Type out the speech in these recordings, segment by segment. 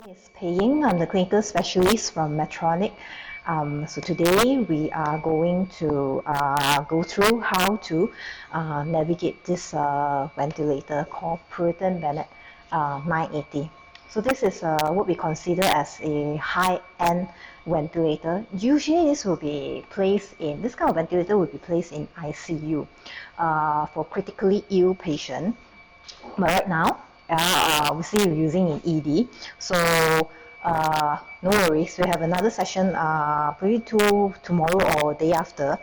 name is Pei Ying. I'm the clinical specialist from Medtronic. So today we are going to go through how to navigate this ventilator called Puritan Bennet 980. So this is what we consider as a high-end ventilator. Usually this will be placed in, this kind of ventilator will be placed in ICU for critically ill patient. But right now, we see you're using in ED. So no worries, we have another session probably tomorrow or day after.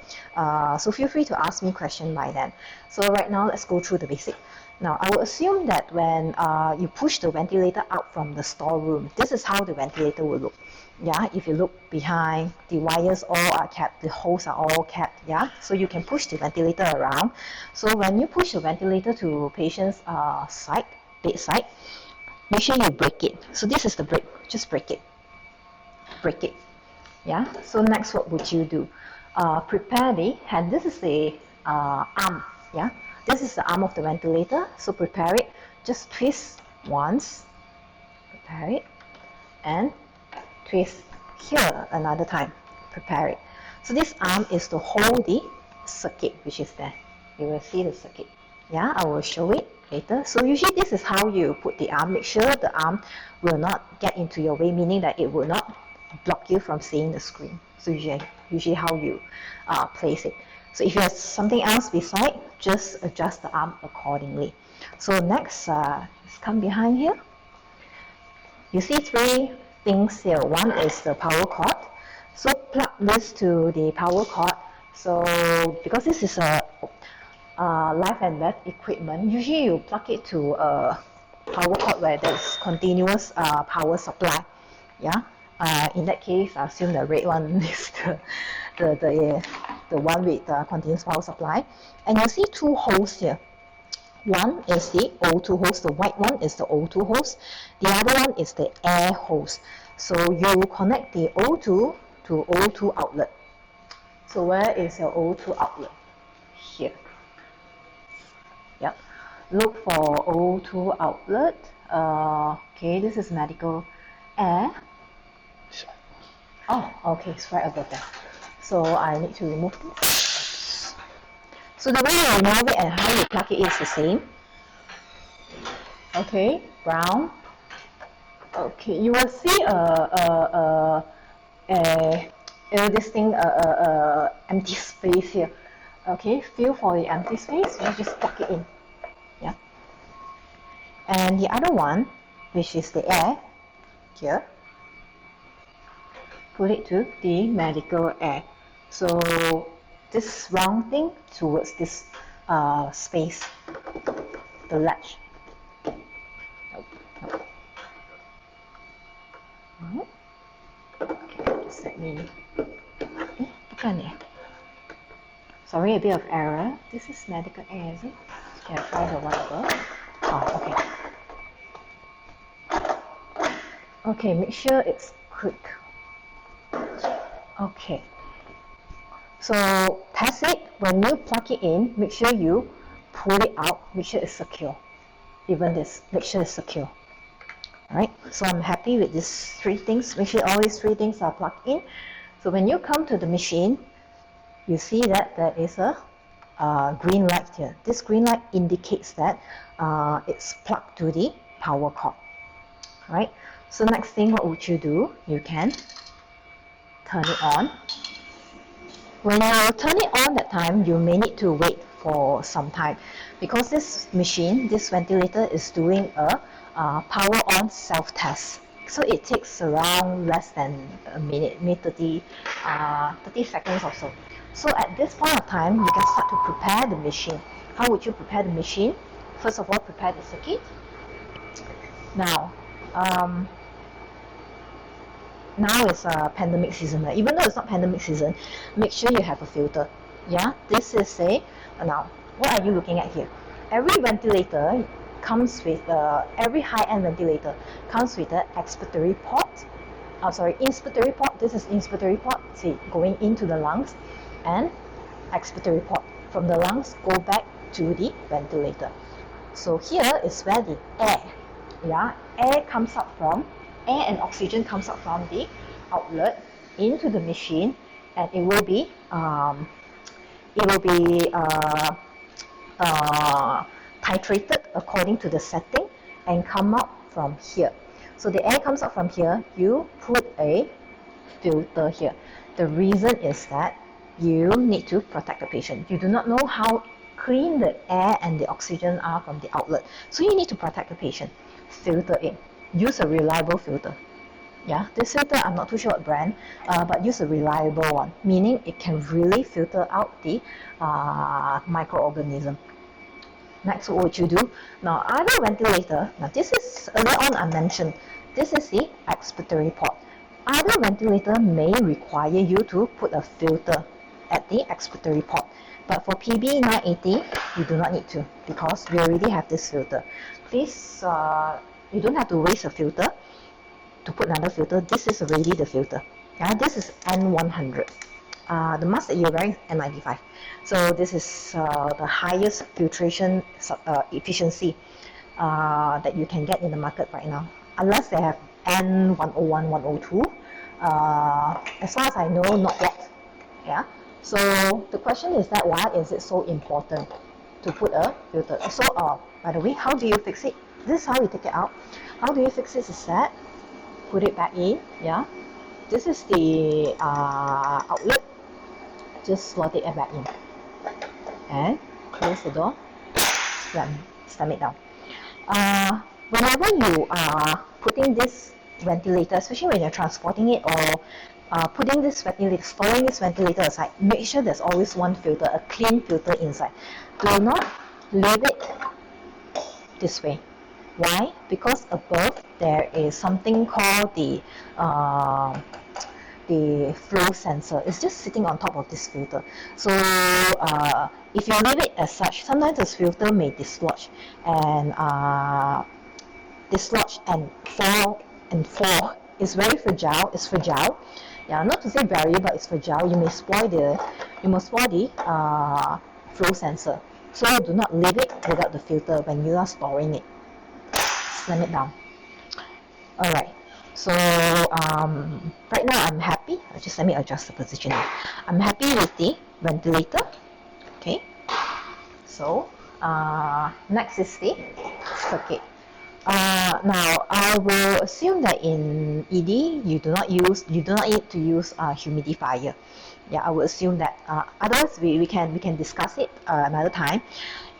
So feel free to ask me question by then. So right now, let's go through the basic. Now, I will assume that when you push the ventilator out from the storeroom, this is how the ventilator will look. Yeah, if you look behind, the wires all are kept, the holes are all kept. Yeah, so you can push the ventilator around. So when you push the ventilator to patient's bedside, make sure you break it. So this is the break, just break it. Break it. Yeah, so next what would you do? Prepare the hand. This is the arm. Yeah, this is the arm of the ventilator. So prepare it. Just twist once. Prepare it. And twist here another time. Prepare it. So this arm is to hold the circuit which is there. You will see the circuit. Yeah, I will show it later. So usually this is how you put the arm. Make sure the arm will not get into your way, meaning that it will not block you from seeing the screen. So usually how you place it. So if you have something else beside, just adjust the arm accordingly. So next, let's come behind here. You see three things here. One is the power cord. So plug this to the power cord. So because this is a life and death equipment, usually you plug it to a power cord where there's continuous power supply. Yeah. In that case, I assume the red one is the one with continuous power supply. And you see two holes here. One is the O2 hose, the white one is the O2 hose, the other one is the air hose. So you connect the O2 to O2 outlet. So where is your O2 outlet? Here. Yep. Look for O2 outlet. Okay, this is medical air. Oh, okay, it's right above there. So I need to remove this. So the way you remove it and how you plug it is the same. Okay, brown. Okay, you will see this thing empty space here. Okay, feel for the empty space. You just plug it in. Yeah. And the other one, which is the air, here, put it to the medical air. So this round thing towards this space, the latch. Okay, just let me. Bukan eh. Sorry, a bit of error. This is medical air, is it? Okay, I'll try the one above. Oh, okay. Okay, make sure it's quick. Okay. So test it. When you plug it in, make sure you pull it out. Make sure it's secure. Even this, make sure it's secure. Alright, so I'm happy with these three things. Make sure all these three things are plugged in. So when you come to the machine, you see that there is a green light here. This green light indicates that it's plugged to the power cord. Right? So next thing, what would you do? You can turn it on. When you turn it on that time, you may need to wait for some time because this machine, this ventilator is doing a power on self-test. So it takes around less than a minute, maybe 30 seconds or so. So at this point of time, you can start to prepare the machine. How would you prepare the machine? First of all, prepare the circuit. Now it's a pandemic season. Even though it's not pandemic season, make sure you have a filter. Yeah, this is now what are you looking at here? Every ventilator comes with every high-end ventilator comes with an expiratory port. Inspiratory port. This is inspiratory port. See, going into the lungs, and expiratory port from the lungs go back to the ventilator. So here is where the air comes up from air and oxygen comes out from the outlet into the machine, and it will be titrated according to the setting and come out from here. So the air comes out from here, you put a filter here. The reason is that you need to protect the patient. You do not know how clean the air and the oxygen are from the outlet. So you need to protect the patient. Filter it. Use a reliable filter. Yeah, this filter, I'm not too sure what brand, but use a reliable one, meaning it can really filter out the microorganism. Next, what would you do? Now, other ventilator, now this is, earlier on I mentioned, this is the expiratory port. Other ventilator may require you to put a filter at the expiratory port. But for PB 980, you do not need to, because we already have this filter. This, you don't have to waste a filter to put another filter. This is already the filter. Yeah, this is N100. The mask that you're wearing is N95. So this is the highest filtration efficiency that you can get in the market right now. Unless they have N101, 102. As far as I know, not yet. Yeah. So the question is that why is it so important to put a filter? So by the way, how do you fix it? This is how you take it out. How do you fix this? Is that put it back in. Yeah. This is the outlet. Just slot it back in and close the door, slam it down. Whenever you are putting this ventilator, especially when you're transporting it or putting this ventilator, storing this ventilator aside, make sure there's always one filter, a clean filter inside. Do not leave it this way. Why? Because above there is something called the flow sensor. It's just sitting on top of this filter. So if you leave it as such, sometimes this filter may dislodge and fall. It's very fragile. It's fragile. Yeah, not to say very, but it's fragile. You may spoil the flow sensor. So do not leave it without the filter when you are storing it. Slam it down. All right. So right now I'm happy. Just let me adjust the position. I'm happy with the ventilator. Okay. So next is the circuit. Now I will assume that in ED you do not need to use humidifier. Yeah, I will assume that. Otherwise we can discuss it another time.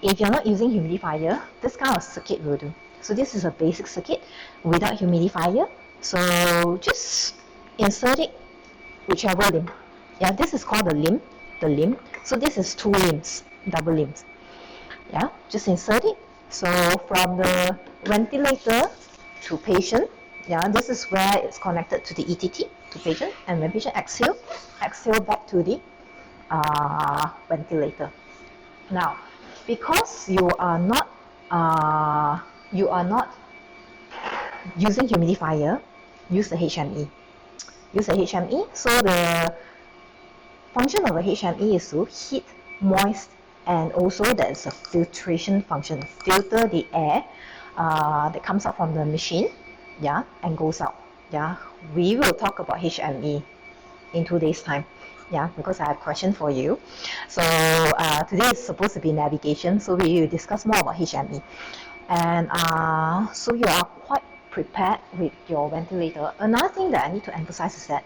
If you're not using humidifier, this kind of circuit will do. So this is a basic circuit without humidifier. So just insert it whichever limb. Yeah, this is called the limb. So this is two limbs, double limbs. Yeah, just insert it. So from the ventilator to patient, yeah, this is where it's connected to the ETT to patient, and when patient exhale back to the ventilator. Now, because you are not using humidifier, use the HME. Use the HME. So the function of a HME is to heat, moist, and also there's a filtration function. Filter the air that comes out from the machine, yeah, and goes out. Yeah, we will talk about HME in 2 days' time. Yeah, because I have a question for you. So today is supposed to be navigation, so we will discuss more about HME. And so you are quite prepared with your ventilator. Another thing that I need to emphasize is that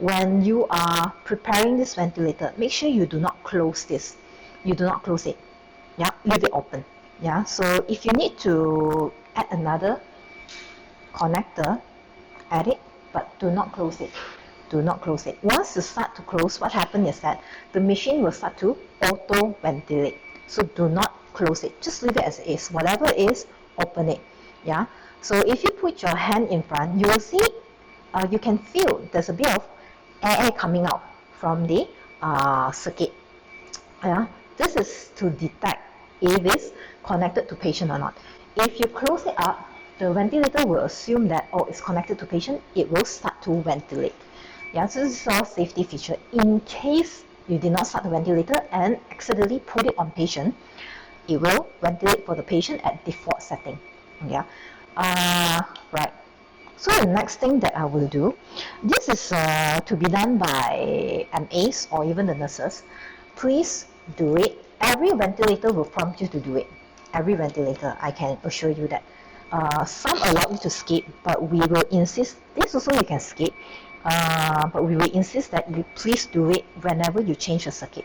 when you are preparing this ventilator, make sure you do not close this. You do not close it. Yeah, leave it open. Yeah, so if you need to add another connector, add it, but do not close it. Do not close it. Once you start to close, what happens is that the machine will start to auto-ventilate. So do not close it. Just leave it as it is. Whatever it is, open it. Yeah. So if you put your hand in front, you will see, you can feel there's a bit of air coming out from the circuit. Yeah. This is to detect if it's connected to patient or not. If you close it up, the ventilator will assume that, oh, it's connected to patient, it will start to ventilate. Yeah, so this is our safety feature. In case you did not start the ventilator and accidentally put it on patient, it will ventilate for the patient at default setting. Yeah, right. So the next thing that I will do, this is to be done by MAs or even the nurses. Please do it. Every ventilator will prompt you to do it. Every ventilator, I can assure you that. Some allow you to skip, but we will insist, this also you can skip, but we will insist that you please do it whenever you change a circuit.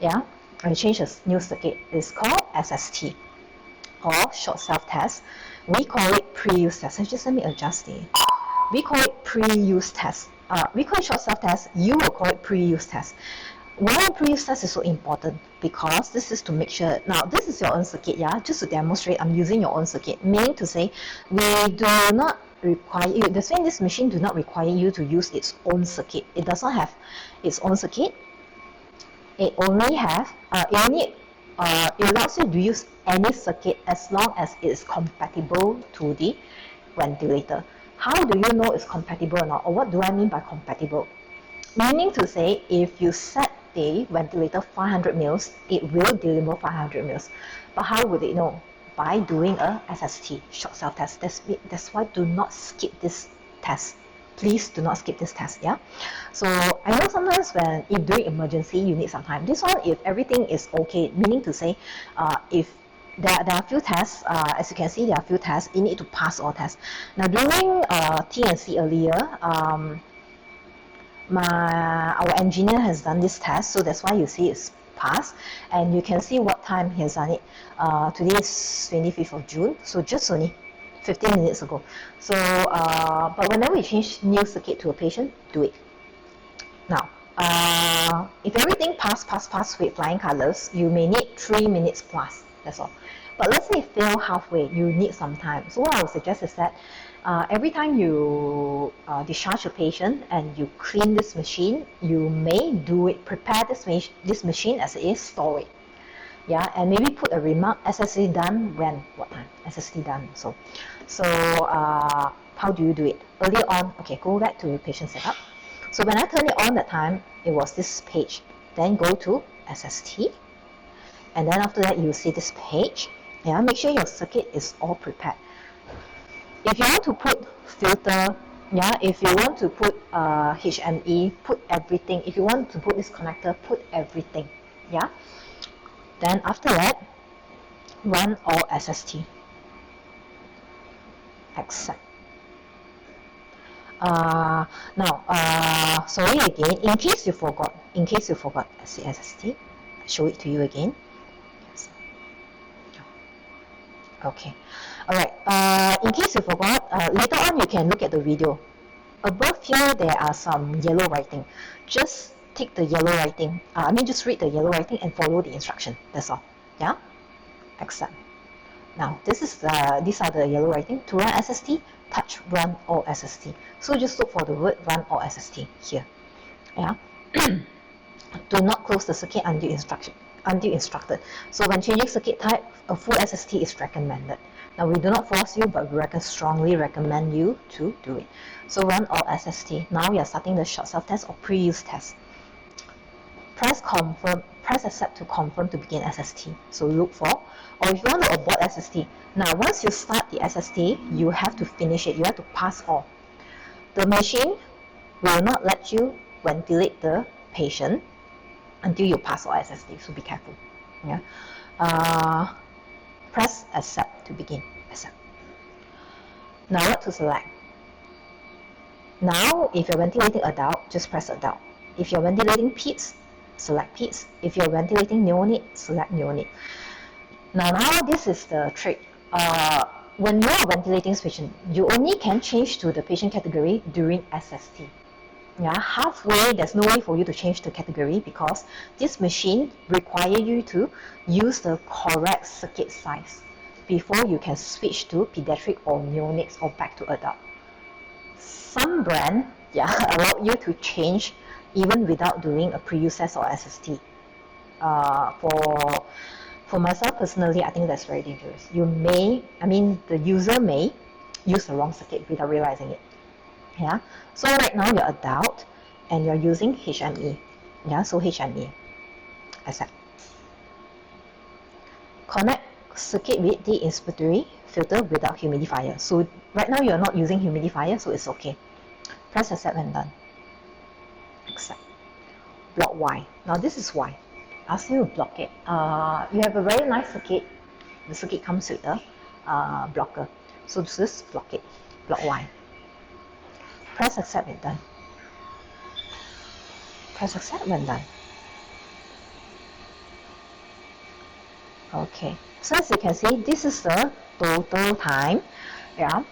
Yeah, when you change a new circuit, it's called SST or short self-test. We call it pre-use test. So just let me adjust it. We call it pre-use test. We call it short self-test. You will call it pre-use test. Why pre-use test is so important? Because this is to make sure, now this is your own circuit, yeah? Just to demonstrate, I'm using your own circuit. Meaning to say, we do not require you, the same this machine do not require you to use its own circuit. It does not have its own circuit. It only have, it allows you to use any circuit as long as it is compatible to the ventilator. How do you know it's compatible or not? Or what do I mean by compatible? Meaning to say, if you set the ventilator 500 mils, it will deliver 500 mils. But how would it know? By doing a SST, short self-test. That's why do not skip this test. Please do not skip this test, yeah? So I know sometimes when, if during emergency, you need some time. This one, if everything is okay, meaning to say, if there are few tests, as you can see, there are few tests, you need to pass all tests. Now during T&C earlier, our engineer has done this test, so that's why you see it's passed, and you can see what time he has done it. Today is 25th of June, so just only 15 minutes ago. So, but whenever you change new circuit to a patient, do it. Now, if everything pass with flying colors, you may need 3 minutes plus, that's all. But let's say fail halfway, you need some time. So what I would suggest is that every time you discharge a patient and you clean this machine, you may do it, prepare this machine as it is, store it. Yeah, and maybe put a remark, SST done when, what time, SST done. So how do you do it? Earlier on, okay, go back to patient setup. So when I turn it on that time, it was this page. Then go to SST, and then after that you see this page. Yeah, make sure your circuit is all prepared. If you want to put filter, yeah, if you want to put HME, put everything. If you want to put this connector, put everything. Yeah. Then after that, run all SST. Accept. Sorry again, in case you forgot, SST, I show it to you again. Yes. Okay. Alright, in case you forgot, later on you can look at the video. Above here, there are some yellow writing. Just take the yellow writing, just read the yellow writing and follow the instruction. That's all. Yeah? Accept. Now, these are the yellow writing. To run SST, touch run all SST. So just look for the word run all SST here. Yeah. Do not close the circuit until instructed. So when changing circuit type, a full SST is recommended. Now we do not force you, but we strongly recommend you to do it. So run all SST. Now we are starting the short self-test or pre-use test. Press accept to confirm to begin SST. So look for, or if you want to abort SST. Now once you start the SST, you have to finish it. You have to pass all. The machine will not let you ventilate the patient until you pass all SST, so be careful. Yeah. Press accept to begin. Accept. Now what to select? Now if you're ventilating adult, just press adult. If you're ventilating peds, select peds. If you're ventilating neonate, select neonate. Now this is the trick. When you are ventilating this patient, you only can change to the patient category during SST. Yeah, halfway, there's no way for you to change the category because this machine requires you to use the correct circuit size before you can switch to pediatric or neonates or back to adult. Some brand, yeah, allow you to change even without doing a pre-use test or SST. For myself personally, I think that's very dangerous. The user may use the wrong circuit without realizing it. Yeah, so right now you're adult and you're using HME. Yeah, so HME. Accept. Connect circuit with the inspiratory filter without humidifier. So right now you're not using humidifier, so it's okay. Press accept when done. Accept. Block Y. Now this is Y. Ask you to block it. You have a very nice circuit. The circuit comes with a blocker. So just block it. Block Y. Press accept when done. Press accept when done. Okay, so as you can see, this is the total time, yeah,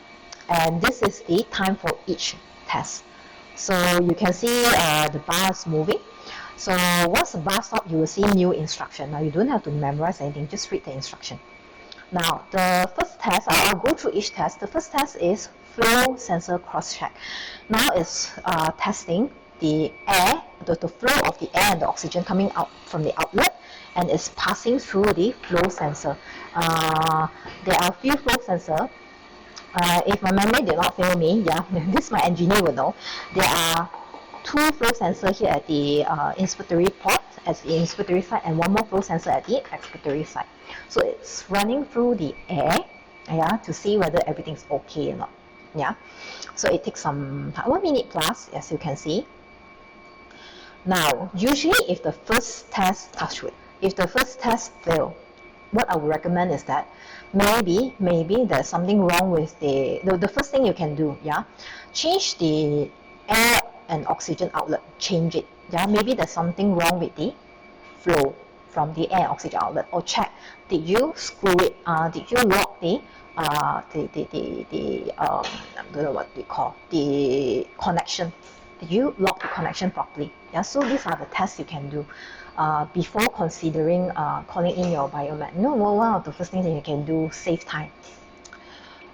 and this is the time for each test. So you can see the bar is moving. So once the bar stops, you will see new instruction. Now you don't have to memorize anything, just read the instruction. Now the first test, I'll go through each test. The first test is flow sensor cross check. Now it's testing the air, the flow of the air and the oxygen coming out from the outlet, and it's passing through the flow sensor. There are a few flow sensors. If my memory did not fail me, yeah, this my engineer will know. There are two flow sensors here at the inspiratory port, at the inspiratory side, and one more flow sensor at the expiratory side. So it's running through the air, yeah, to see whether everything's okay or not. Yeah, so it takes some 1 minute plus, as you can see. Now, usually if the first test, if the first test fail, what I would recommend is that maybe there's something wrong with the first thing you can do, yeah, change the air and oxygen outlet, change it, yeah, maybe there's something wrong with the flow from the air oxygen outlet, or check, did you screw it, did you lock the I don't know what they call, the connection, did you lock the connection properly? Yeah, so these are the tests you can do before considering calling in your biomed. One of the first things that you can do, save time.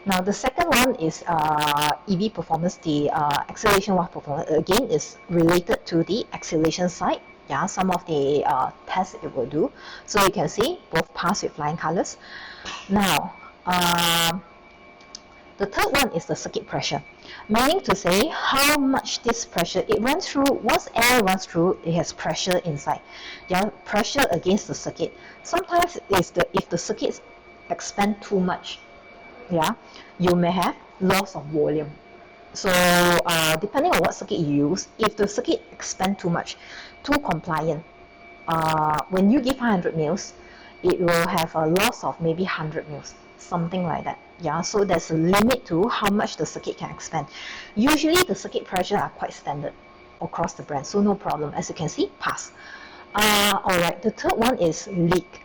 Now the second one is EV performance, the acceleration valve performance. Again, is related to the acceleration side. Yeah, some of the tests it will do. So you can see both pass with flying colors. Now, the third one is the circuit pressure, meaning to say how much this pressure, it runs through, once air runs through, it has pressure inside. Yeah, pressure against the circuit. Sometimes if the circuits expand too much, yeah, you may have loss of volume. So depending on what circuit you use, if the circuit expand too much, too compliant, when you give 500 mils, it will have a loss of maybe 100 mils, something like that. Yeah, so there's a limit to how much the circuit can expand. Usually the circuit pressure are quite standard across the brand, so no problem. As you can see, pass. Alright, the third one is leak.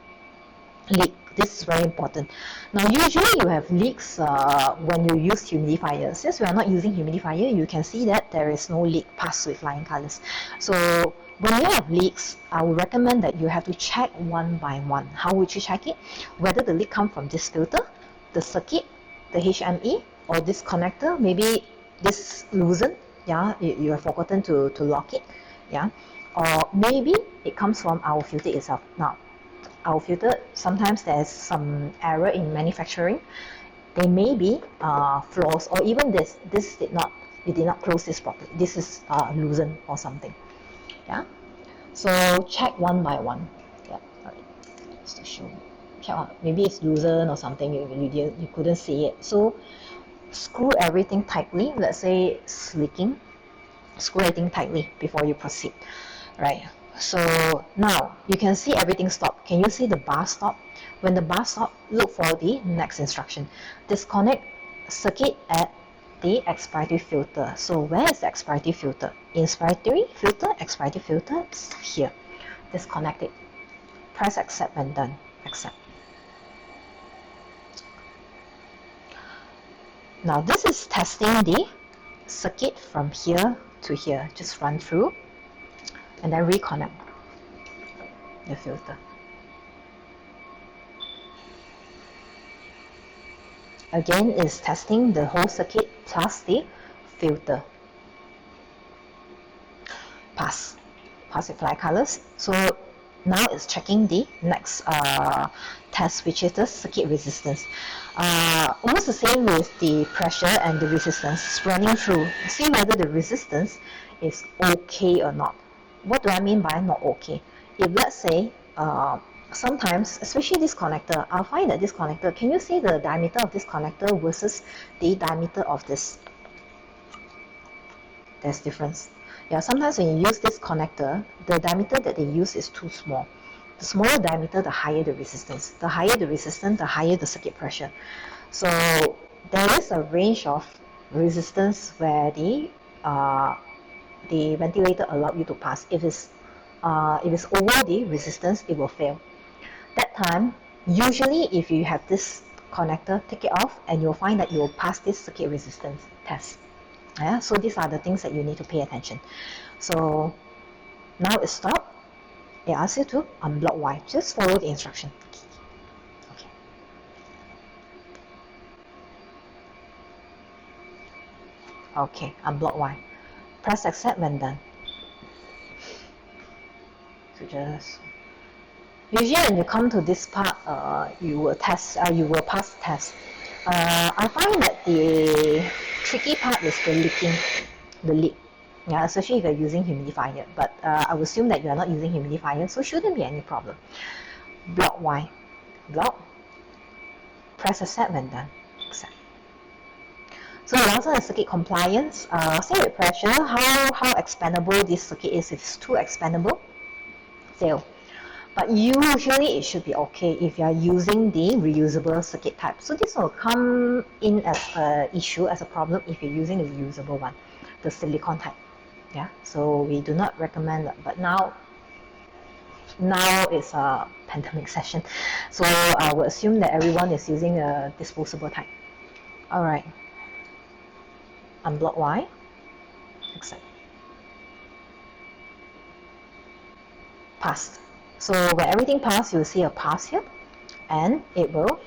This is very important. Now usually you have leaks when you use humidifier. Since we are not using humidifier, you can see that there is no leak, pass with flying colors. So when you have leaks, I would recommend that you have to check one by one. How would you check it? Whether the leak comes from this filter, the circuit, the HME, or this connector, maybe this loosened, yeah, you have forgotten to lock it, yeah, or maybe it comes from our filter itself. Now, our filter, sometimes there's some error in manufacturing. There may be flaws, or even this did not, it did not close this properly. This is loosened or something. Yeah. So check one by one. Yeah. Alright. Just to show. Check on. Maybe it's loosened or something. You couldn't see it. So screw everything tightly. Let's say it's leaking. Screw everything tightly before you proceed. Right. So now you can see everything stop. Can you see the bar stop? When the bar stop, look for the next instruction. Disconnect circuit at the expiratory filter. So where is the expiratory filter? Inspiratory filter, expiratory filter, here. Disconnect it. Press accept when done. Accept. Now this is testing the circuit from here to here. Just run through and then reconnect the filter. Again, it's testing the whole circuit plus the filter. Pass with fly colors. So now it's checking the next test, which is the circuit resistance. Almost the same with the pressure and the resistance running through. See whether the resistance is okay or not. What do I mean by not okay? If let's say sometimes, especially this connector, I'll find that this connector, can you see the diameter of this connector versus the diameter of this? There's difference. Yeah, sometimes when you use this connector, the diameter that they use is too small. The smaller diameter, the higher the resistance. The higher the resistance, the higher the circuit pressure. So there is a range of resistance where the ventilator allow you to pass. If it's over the resistance, it will fail. That time, usually if you have this connector, take it off and you'll find that you'll pass this circuit resistance test. Yeah, so these are the things that you need to pay attention. So now it's stopped. It asks you to unblock Y. Just follow the instruction. Okay. Okay, unblock Y. Press accept when done. So just usually when you come to this part, you will pass the test. I find that the tricky part is the leaking, the leak. Yeah, especially if you're using humidifier. But I would assume that you are not using humidifier, so shouldn't be any problem. Block Y. Block. Press accept when done. Accept. So the last one is circuit compliance. Circuit pressure, how expandable this circuit is. If it's too expandable, fail. But usually it should be okay if you are using the reusable circuit type. So this will come in as an issue, as a problem if you're using the reusable one, the silicone type. Yeah, so we do not recommend that. But now it's a pandemic session, so I would assume that everyone is using a disposable type. All right. Unblock Y. Accept. Passed. So when everything passed, you'll see a pass here, and it will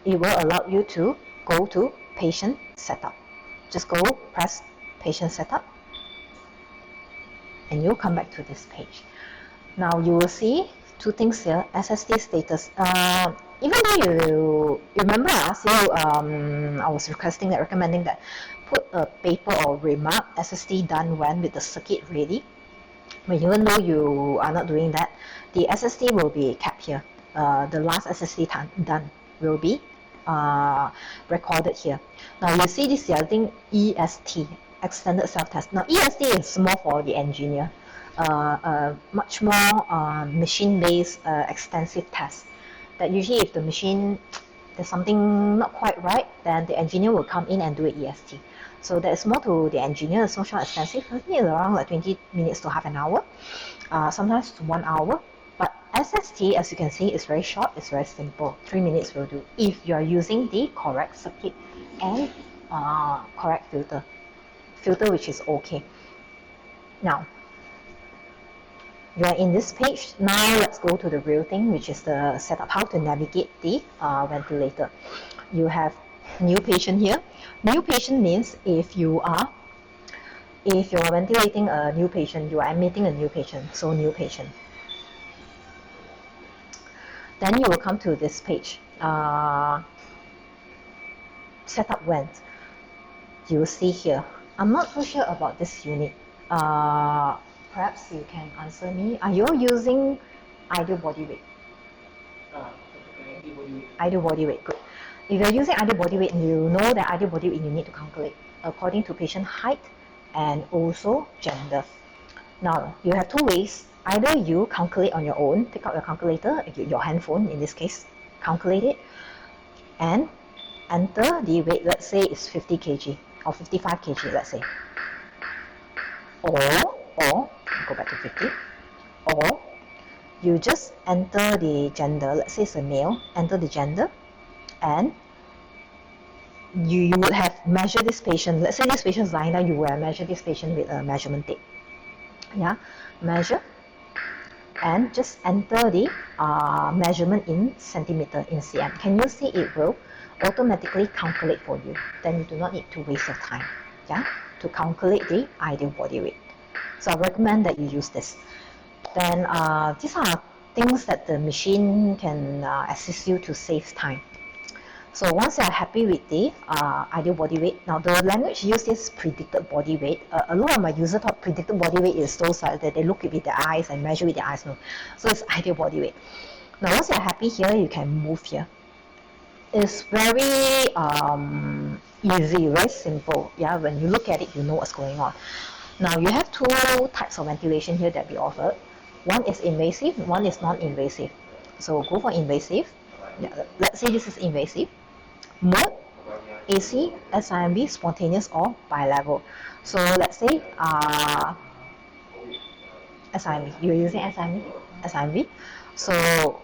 allow you to go to patient setup. Just go press patient setup, and you'll come back to this page. Now you will see two things here: SSD status. Even though you remember I asked you, I was recommending that put a paper or remark SSD done when with the circuit ready. But even though you are not doing that, the SSD will be kept here. The last SSD done will be recorded here. Now you see this the other thing, EST, extended self-test. Now EST is more for the engineer, much more machine-based extensive test. That usually if the machine there's something not quite right, then the engineer will come in and do an EST. So that is more to the engineer, it's much more expensive. I think it's around like 20 minutes to half an hour, sometimes 1 hour. But SST, as you can see, is very short, it's very simple. 3 minutes will do if you are using the correct circuit and correct filter which is okay. Now, you are in this page. Now let's go to the real thing, which is the setup, how to navigate the ventilator. You have new patient here. New patient means if you are ventilating a new patient, you are admitting a new patient, so new patient. Then you will come to this page, setup vent. You will see here. I'm not so sure about this unit. Perhaps you can answer me. Are you using ideal body weight? Ideal body weight, good. If you're using ideal body weight, you know that ideal body weight you need to calculate according to patient height and also gender. Now, you have two ways. Either you calculate on your own, take out your calculator, your handphone in this case, calculate it, and enter the weight. Let's say it's 50 kg or 55 kg, let's say. Or go back to 50. Or you just enter the gender. Let's say it's a male. Enter the gender, and you would have measured this patient. Let's say this patient is lying down. You will have measured this patient with a measurement tape. Yeah, measure, and just enter the measurement in centimeter, in cm. Can you see it will automatically calculate for you? Then you do not need to waste your time, yeah, to calculate the ideal body weight. So I recommend that you use this. Then these are things that the machine can assist you to save time. So once you're happy with the ideal body weight, now the language used is predicted body weight. A lot of my users thought predicted body weight is those that they look with their eyes and measure with their eyes. No, so it's ideal body weight. Now once you're happy here, you can move here. It's very easy, very simple. Yeah, when you look at it, you know what's going on. Now you have two types of ventilation here that we offer. One is invasive, one is non-invasive. So go for invasive. Yeah, let's say this is invasive. Mode, AC, SIMV, spontaneous or bilevel. So let's say SIMV. You're using SIMV? SIMV. So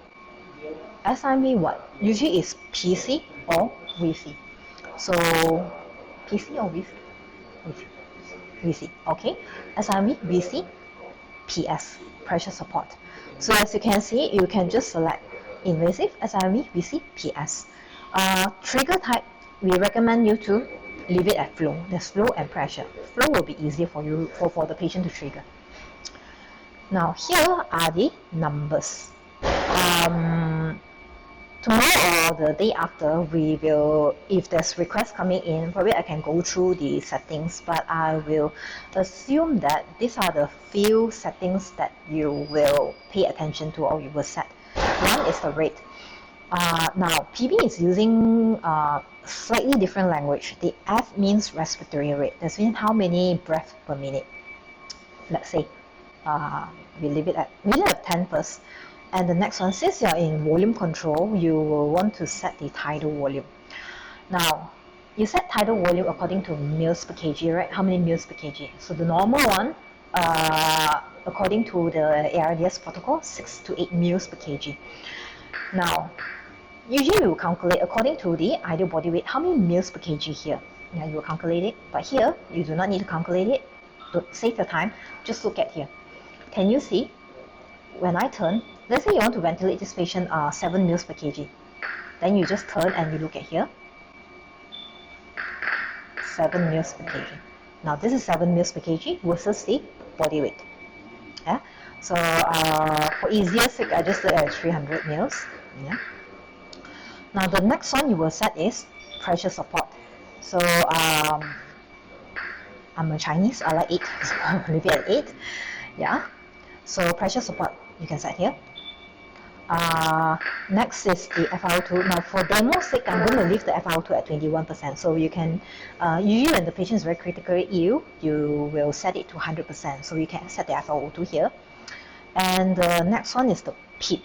SIMV what? Usually is PC or VC. So PC or VC? VC. Okay. SIMV, VC, PS, pressure support. So as you can see, you can just select invasive, SIMV, VC, PS. Trigger type, we recommend you to leave it at flow. There's flow and pressure. Flow will be easier for you for the patient to trigger. Now here are the numbers. Tomorrow or the day after, we will, if there's requests coming in, probably I can go through the settings, but I will assume that these are the few settings that you will pay attention to or you will set. One is the rate. Now, PB is using slightly different language. The F means respiratory rate. That means how many breaths per minute. Let's say we leave it at 10 first. And the next one, since you're in volume control, you will want to set the tidal volume. Now, you set tidal volume according to mils per kg, right? How many mils per kg? So the normal one, according to the ARDS protocol, 6 to 8 mils per kg. Now, usually we will calculate according to the ideal body weight, how many mils per kg here. Yeah, you will calculate it, but here, you do not need to calculate it. Don't save your time, just look at here. Can you see? When I turn, let's say you want to ventilate this patient 7 mils per kg. Then you just turn and you look at here. 7 mils per kg. Now this is 7 mils per kg versus the body weight. Yeah. So for easier sake, I just look at 300 mils. Yeah. Now the next one you will set is pressure support. So I'm a Chinese, I like 8, so I'll leave it at 8. Yeah. So pressure support, you can set here. Next is the FiO2. Now for demo's sake, I'm going to leave the FiO2 at 21%. So you can, usually when the patient is very critically ill, you will set it to 100%. So you can set the FiO2 here. And the next one is the PEEP.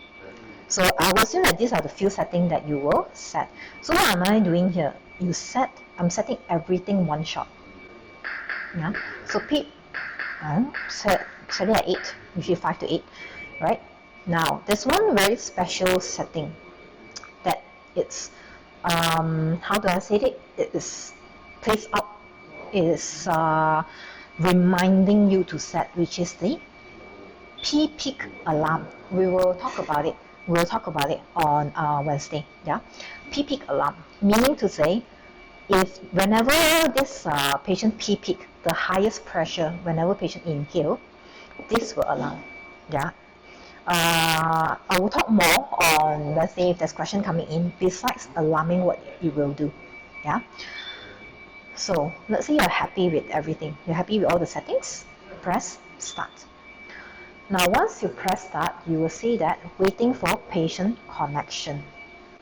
So I will assume that these are the few settings that you will set. So what am I doing here? I'm setting everything one shot. Yeah. So PEEP, set it at 8, usually 5 to 8, right? Now, there's one very special setting that it's, how do I say it? It is placed up, it is reminding you to set, which is the P-peak alarm. We will talk about it. We'll talk about it on Wednesday. Yeah, P-peak alarm, meaning to say, if whenever this patient P-peak, the highest pressure, whenever patient inhale, this will alarm. Yeah. I will talk more on, let's say, if there's question coming in, besides alarming what it will do. Yeah. So let's say you're happy with everything. You're happy with all the settings. Press start. Now once you press start, you will see that waiting for patient connection.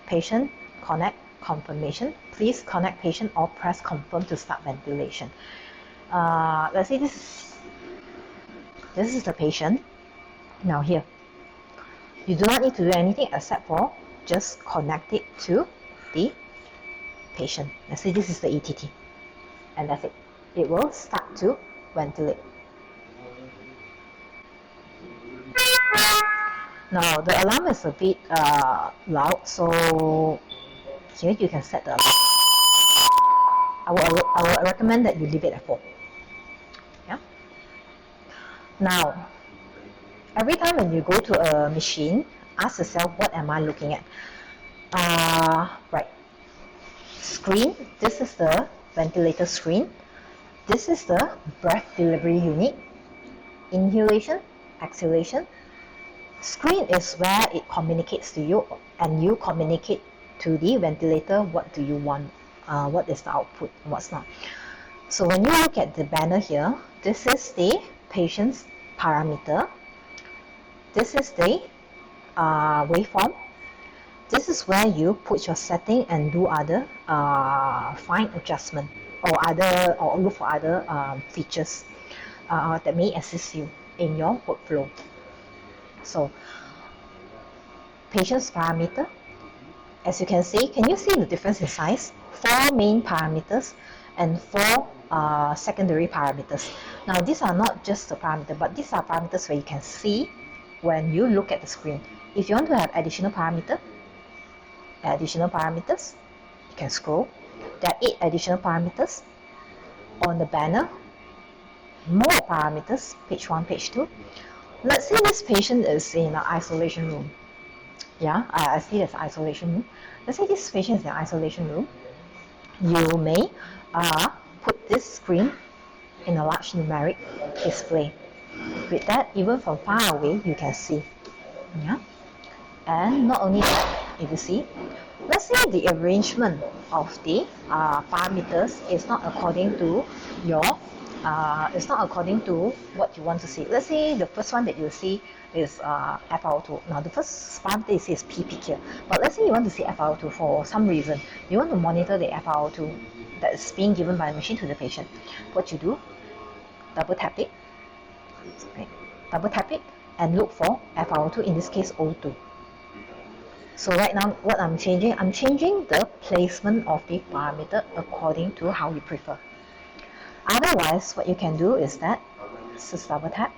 Patient connect confirmation. Please connect patient or press confirm to start ventilation. Let's say this is the patient. Now here, you do not need to do anything except for just connect it to the patient. Let's say this is the ETT, and that's it. It will start to ventilate. Now the alarm is a bit loud, so here you can set the alarm. I will recommend that you leave it at 4. Yeah. Now, every time when you go to a machine, ask yourself, what am I looking at? Right. Screen. This is the ventilator screen. This is the breath delivery unit. Inhalation, exhalation. Screen is where it communicates to you and you communicate to the ventilator what do you want, what is the output, what's not. So when you look at the banner here, this is the patient's parameter, this is the waveform, this is where you put your setting and do other fine adjustment or look for other features that may assist you in your workflow. So patient's parameter, as you can see the difference in size? 4 main parameters and 4 secondary parameters. Now these are not just the parameter, but these are parameters where you can see when you look at the screen. If you want to have additional parameters, you can scroll. There are 8 additional parameters on the banner. More parameters, page 1, page 2. Let's say this patient is in an isolation room. Yeah, I see there's isolation room. Let's say this patient is in an isolation room. You may put this screen in a large numeric display. With that, even from far away, you can see. Yeah. And not only that, if you see, let's say the arrangement of the parameters is not according to your it's not according to what you want to see. Let's say the first one that you see is FiO2. Now the first parameter you see is P peak here, but let's say you want to see FiO2 for some reason. You want to monitor the FiO2 that is being given by the machine to the patient. What you do, double tap it, right? Double tap it and look for FiO2, in this case O2. So right now what I'm changing the placement of the parameter according to how you prefer. Otherwise, what you can do is that, just double tap,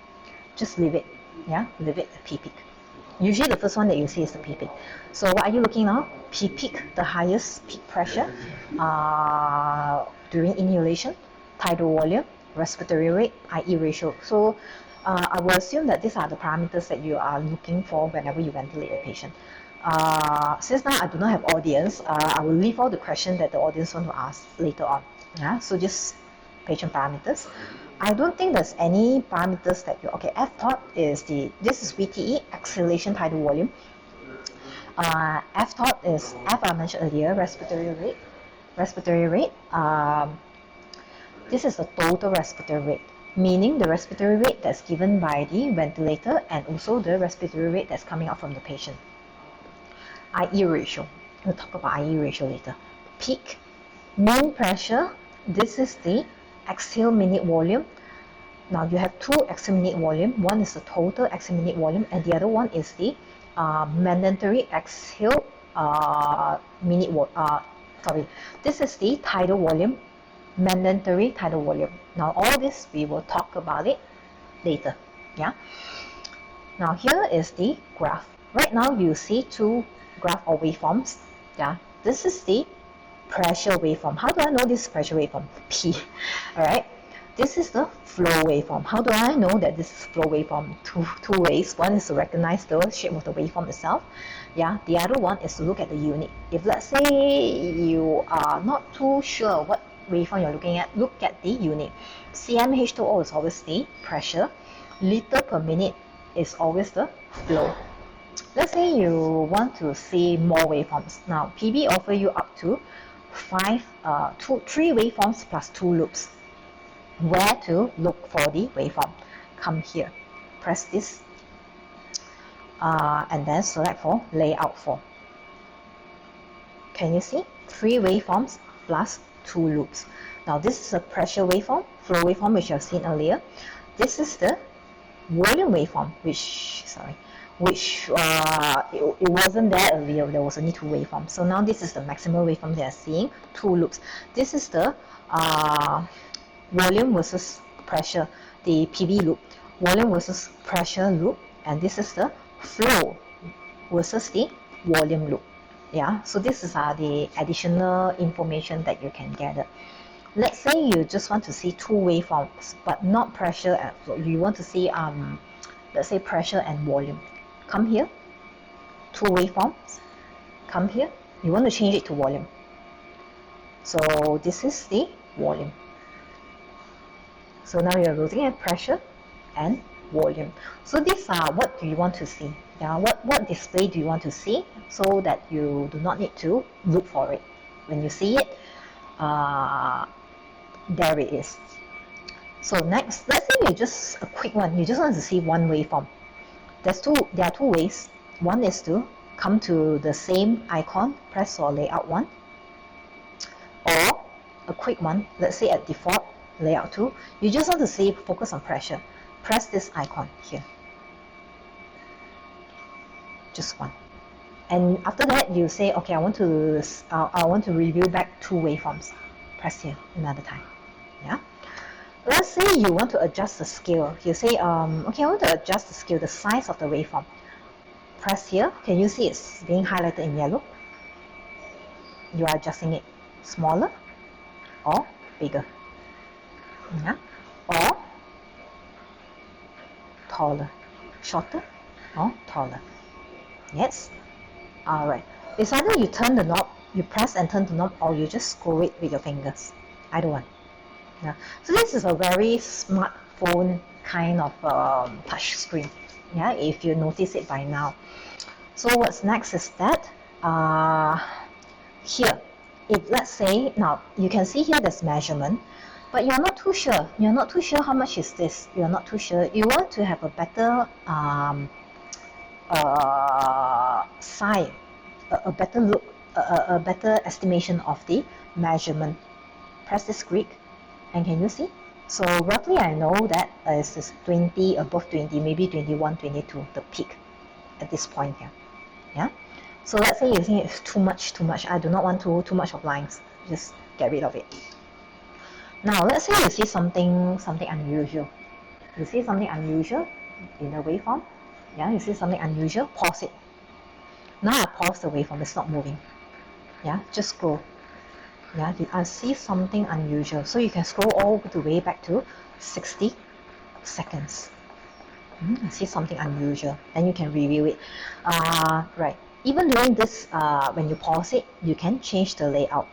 just leave it, leave it P peak. Usually the first one that you see is the P peak. So what are you looking now? P peak, the highest peak pressure during inhalation, tidal volume, respiratory rate, IE ratio. So I will assume that these are the parameters that you are looking for whenever you ventilate a patient. Since now I do not have audience, I will leave all the questions that the audience want to ask later on. Yeah, so just patient parameters. I don't think there's any parameters that you, okay, F tot is this is VTE, exhalation tidal volume. F tot is, F I mentioned earlier, respiratory rate. This is the total respiratory rate, meaning the respiratory rate that's given by the ventilator and also the respiratory rate that's coming out from the patient. IE ratio, we'll talk about IE ratio later. Peak, mean pressure, this is the exhale minute volume. Now you have 2 exhale minute volume. One is the total exhale minute volume and the other one is the mandatory exhale minute volume. This is the tidal volume, mandatory tidal volume. Now all this we will talk about it later. Yeah. Now here is the graph. Right now you see 2 graph or waveforms. Yeah. This is the pressure waveform. How do I know this is pressure waveform? P. Alright. This is the flow waveform. How do I know that this is flow waveform? Two ways. One is to recognize the shape of the waveform itself. Yeah. The other one is to look at the unit. If let's say you are not too sure what waveform you're looking at, look at the unit. cmH2O is always the pressure. Liter per minute is always the flow. Let's say you want to see more waveforms. Now, PB offer you up to 3 waveforms plus 2 loops. Where to look for the waveform? Come here, press this, and then select for layout 4. Can you see? 3 waveforms plus 2 loops. Now, this is a pressure waveform, flow waveform, which you have seen earlier. This is the volume waveform, which it wasn't there earlier. There was only 2 waveforms. So now this is the maximum waveform they are seeing, 2 loops. This is the volume versus pressure, the PV loop, volume versus pressure loop, and this is the flow versus the volume loop. Yeah, so this is the additional information that you can gather. Let's say you just want to see 2 waveforms, but not pressure. You want to see, let's say, pressure and volume. Come here, 2 waveforms. Come here, you want to change it to volume. So this is the volume. So now you're looking at pressure and volume. So these are what do you want to see. Yeah, what display do you want to see, so that you do not need to look for it. When you see it, there it is. So next, let's say you just a quick one. You just want to see one waveform. There are two ways. One is to come to the same icon, press or layout 1, or a quick one, let's say at default, layout 2. You just want to see focus on pressure. Press this icon here. Just one. And after that, you say, okay, I want to review back 2 waveforms. Press here another time. Yeah. Let's say you want to adjust the scale. You say, okay, I want to adjust the scale, the size of the waveform. Press here. Can you see it's being highlighted in yellow? You are adjusting it smaller or bigger. Yeah. Or taller. Shorter or taller. Yes. Alright. It's either you turn the knob, you press and turn the knob, or you just scroll it with your fingers. Either one. Yeah. So this is a very smartphone kind of touch screen. Yeah, if you notice it by now. So what's next is that here, if let's say now you can see here there's measurement, but you're not too sure. You're not too sure how much is this. You're not too sure. You want to have a better size, a better look, a better estimation of the measurement. Press this grid, and can you see? So roughly I know that it's 20, above 20, maybe 21, 22, the peak at this point here. Yeah. So let's say you think it's too much. I do not want too much of lines. Just get rid of it. Now let's say you see something unusual. You see something unusual in the waveform. Yeah, you see something unusual. Pause it. Now I pause the waveform. It's not moving. Yeah, just scroll. Yeah, I see something unusual. So you can scroll all the way back to 60 seconds. I see something unusual, and you can review it. Right. Even during this, when you pause it, you can change the layout.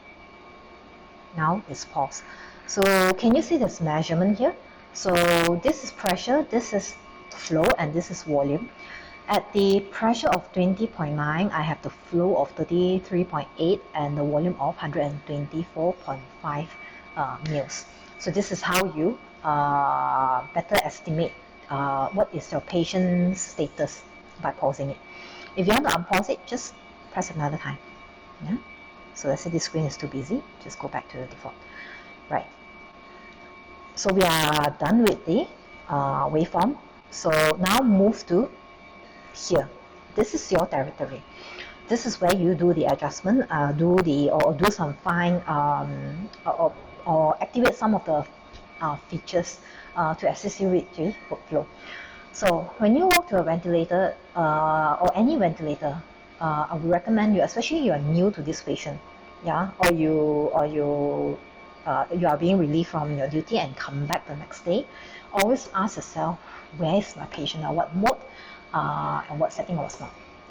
Now it's paused. So can you see this measurement here? So this is pressure, this is flow, and this is volume. At the pressure of 20.9, I have the flow of 33.8 and the volume of 124.5 mils. So this is how you better estimate what is your patient's status by pausing it. If you want to unpause it, just press another time. Yeah? So let's say this screen is too busy, just go back to the default. Right. So we are done with the waveform. So now move to here. This is your territory. This is where you do the adjustment, do some fine or activate some of the features to assist you with the workflow. So when you walk to a ventilator or any ventilator, I would recommend you, especially you are new to this patient, yeah, or you are being relieved from your duty and come back the next day. Always ask yourself, where is my patient now? What mode and what setting or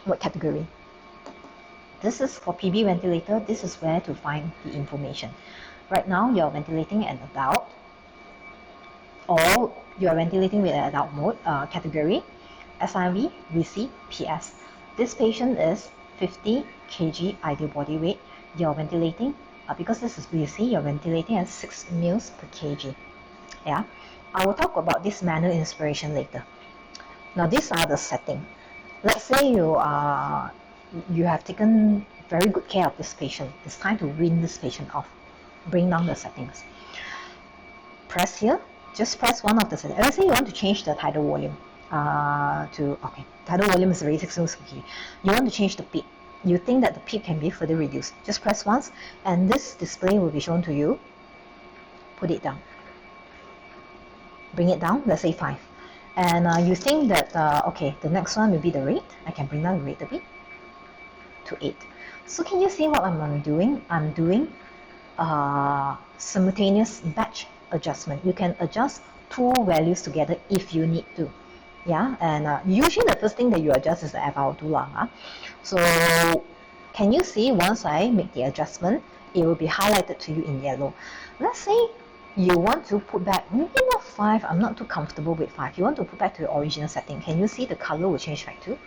what category? This is for PB ventilator. This is where to find the information. Right now, you're ventilating an adult, or you're ventilating with an adult mode category, SIV, VC, PS. This patient is 50 kg ideal body weight. You're ventilating, because this is VC, you're ventilating at 6 mils per kg. Yeah, I will talk about this manual inspiration later. Now these are the settings. Let's say you have taken very good care of this patient. It's time to wean this patient off. Bring down the settings. Press here. Just press one of the settings. Let's say you want to change the tidal volume tidal volume is already 6 mils per kg. You want to change the PEEP. You think that the PEEP can be further reduced. Just press once, and this display will be shown to you. Put it down. Bring it down. Let's say 5. And you think that, okay, the next one will be the rate. I can bring down the rate a bit to 8. So can you see what I'm doing? I'm doing simultaneous batch adjustment. You can adjust 2 values together if you need to. Yeah, and usually the first thing that you adjust is the FR2. So can you see once I make the adjustment, it will be highlighted to you in yellow. Let's say you want to put back, maybe not 5, I'm not too comfortable with 5. You want to put back to your original setting. Can you see the color will change back to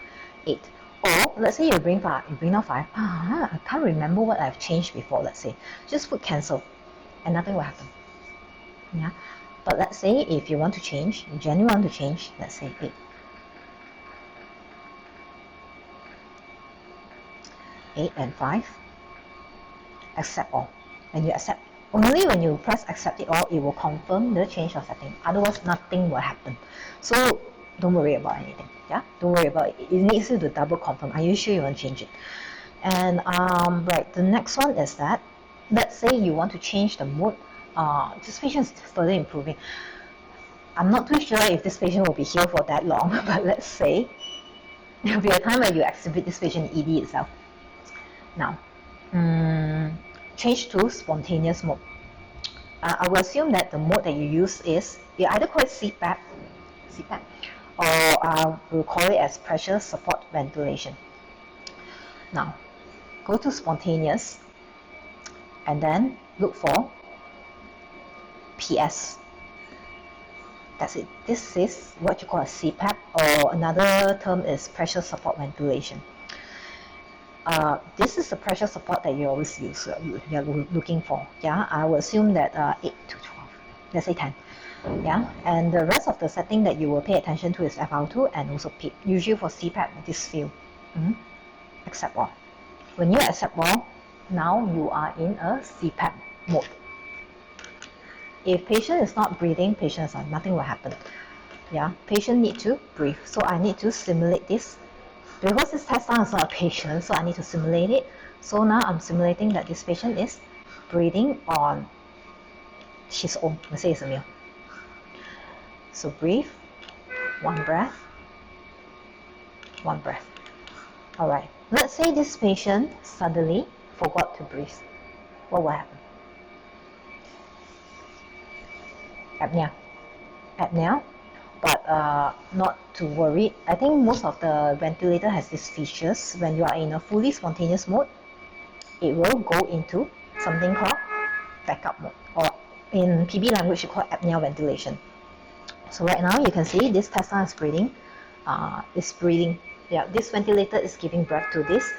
8? Or let's say you bring down 5. I can't remember what I've changed before, let's say. Just put cancel and nothing will happen. Yeah. But let's say if you want to change, you genuinely want to change, let's say 8. 8 and 5. Accept all. When you accept, only when you press accept it all, it will confirm the change of setting. Otherwise, nothing will happen. So don't worry about anything. Yeah, don't worry about it. It needs you to double confirm. Are you sure you want to change it? And right, the next one is that, let's say you want to change the mode. This patient is further improving. I'm not too sure if this patient will be here for that long, but let's say there will be a time where you exhibit this patient in ED itself. Now, change to spontaneous mode. I will assume that the mode that you use is, you either call it CPAP, or we'll call it as pressure support ventilation. Now, go to spontaneous, and then look for PS. That's it. This is what you call a CPAP, or another term is pressure support ventilation. This is the pressure support that you always use, you're looking for. Yeah, I will assume that 8 to 12, let's say 10. Yeah, and the rest of the setting that you will pay attention to is FR2 and also PEEP. Usually for CPAP, this field. Accept all. When you accept all, now you are in a CPAP mode. If patient is not breathing, nothing will happen. Yeah, patient need to breathe. So I need to simulate this. Because this test is not a patient, so I need to simulate it. So now I'm simulating that this patient is breathing on his own. Let's say it's a male. So breathe, one breath, one breath. All right. Let's say this patient suddenly forgot to breathe. What will happen? Apnea. But not to worry. I think most of the ventilator has these features. When you are in a fully spontaneous mode, it will go into something called backup mode, or in PB language you call apnea ventilation. So right now you can see this Tesla is breathing. Yeah, this ventilator is giving breath to this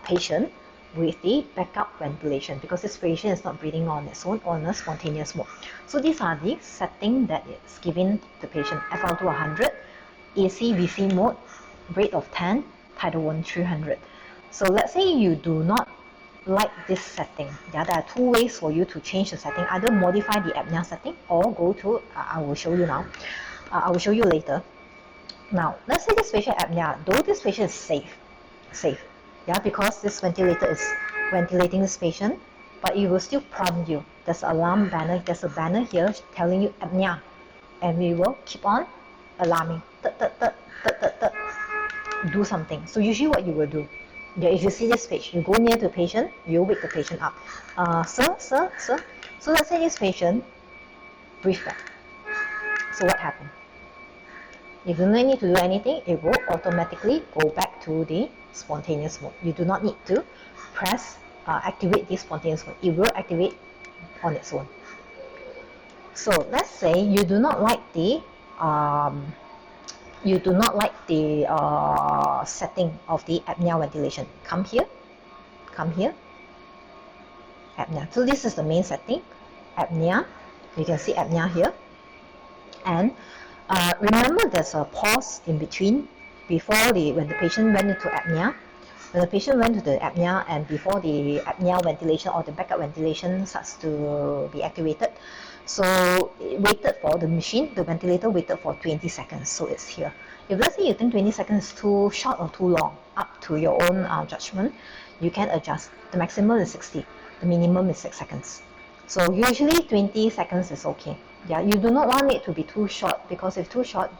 patient with the backup ventilation, because this patient is not breathing on its own on a spontaneous mode. So these are the settings that is given the patient: FL2 100, AC/VC mode, rate of 10, tidal 1 300. So let's say you do not like this setting. Yeah, there are two ways for you to change the setting: either modify the apnea setting or go to, I will show you now. I will show you later. Now, let's say this patient apnea, though this patient is safe, yeah, because this ventilator is ventilating this patient, but it will still prompt you. There's an alarm banner, there's a banner here telling you apnea, and we will keep on alarming. Do something. So usually what you will do, if you see this page, you go near to the patient, you wake the patient up. Sir. So let's say this patient breathe back. So what happened? You do not need to do anything, it will automatically go back to the spontaneous mode. You do not need to activate this spontaneous mode. It will activate on its own. So let's say you do not like the setting of the apnea ventilation. Come here, apnea. So this is the main setting, apnea. You can see apnea here, and remember there's a pause in between when the patient went into apnea. When the patient went to the apnea and before the apnea ventilation or the backup ventilation starts to be activated, so it waited for the machine, the ventilator waited for 20 seconds, so it's here. If let's say you think 20 seconds is too short or too long, up to your own judgment, you can adjust. The maximum is 60, the minimum is 6 seconds. So usually 20 seconds is okay. Yeah, you do not want it to be too short, because if too short,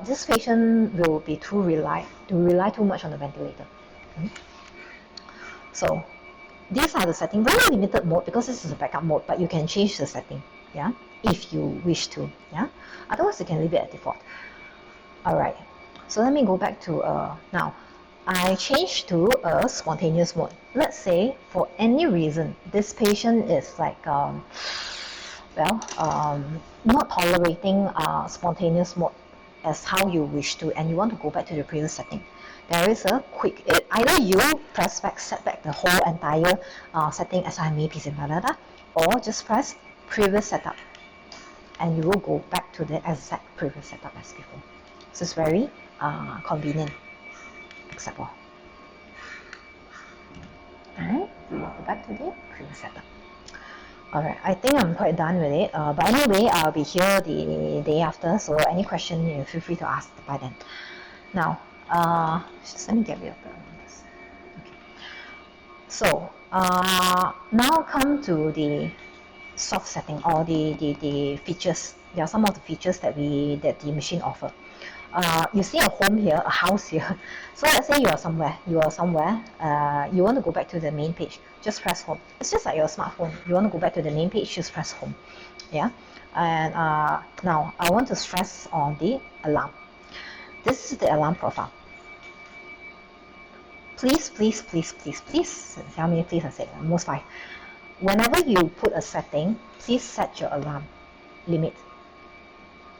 this patient will be rely too much on the ventilator. So these are the settings. Very limited mode, because this is a backup mode, but you can change the setting, yeah, if you wish to. Yeah, otherwise you can leave it at default. All right. So let me go back to now. I change to a spontaneous mode. Let's say for any reason, this patient is like, not tolerating spontaneous mode as how you wish to, and you want to go back to the previous setting. There is a quick, either you press back, set back the whole entire setting as I may PC, or just press previous setup, and you will go back to the exact previous setup as before. So it's very convenient, except all. Alright, we'll go back to the previous setup. Alright, I think I'm quite done with it. But anyway, I'll be here the day after, so any question, you feel free to ask by then. Now, just let me get rid of this. Okay. So, now come to the soft setting, or the features. There are some of the features that the machine offer. You see a home here, a house here. So let's say you are somewhere, you want to go back to the main page, just press home. It's just like your smartphone. You want to go back to the main page, just press home. Yeah. And now I want to stress on the alarm. This is the alarm profile. Please tell me please and say almost 5. Whenever you put a setting, please set your alarm limit.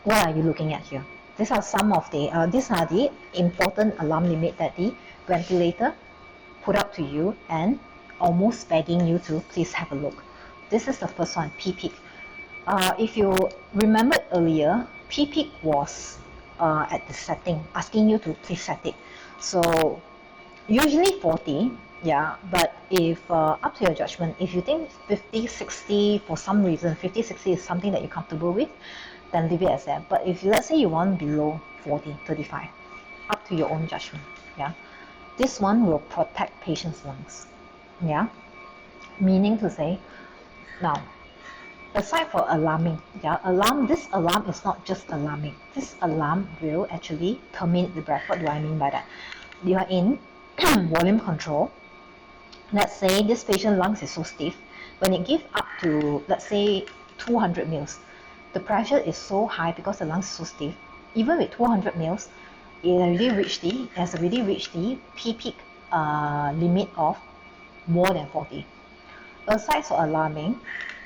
What are you looking at here? These are some of the these are the important alarm limit that the ventilator put up to you and almost begging you to please have a look. This is the first one, P-peak. If you remembered earlier, P-peak was at the setting, asking you to please set it. So usually 40, yeah, but if up to your judgment, if you think 50, 60, for some reason 50, 60 is something that you're comfortable with, then leave it as that. But if let's say you want below 40, 35, up to your own judgment, yeah. This one will protect patient's lungs, yeah. Meaning to say, now, aside for alarming, yeah, this alarm is not just alarming. This alarm will actually terminate the breath. What do I mean by that? You are in volume control. Let's say this patient's lungs is so stiff, when it gives up to, let's say, 200 mils, the pressure is so high because the lungs is so stiff. Even with 200 mils, it has already reached the P-peak limit of more than 40. Aside for alarming,